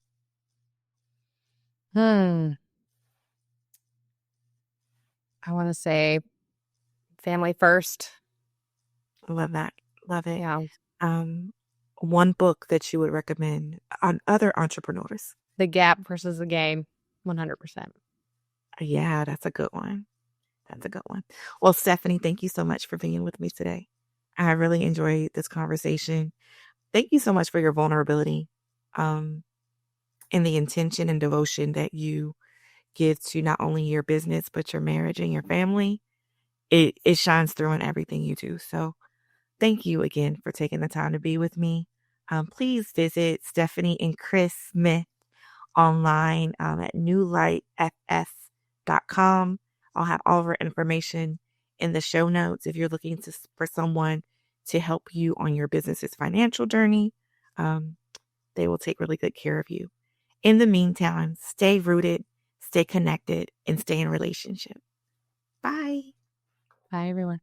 hmm. I want to say family first. Love that. Love it. Yeah. Um, one book that you would recommend on other entrepreneurs. The gap versus the game. 100%. Yeah, that's a good one. That's a good one. Well, Stephanie, thank you so much for being with me today. I really enjoyed this conversation. Thank you so much for your vulnerability, um, and the intention and devotion that you give to not only your business, but your marriage and your family. It shines through in everything you do. So thank you again for taking the time to be with me. Please visit Stephanie and Chris Smith online at newlightfs.com. I'll have all of our information in the show notes if you're looking for someone to help you on your business's financial journey. Um, they will take really good care of you. In the meantime, stay rooted, stay connected, and stay in relationship. Bye. Bye, everyone.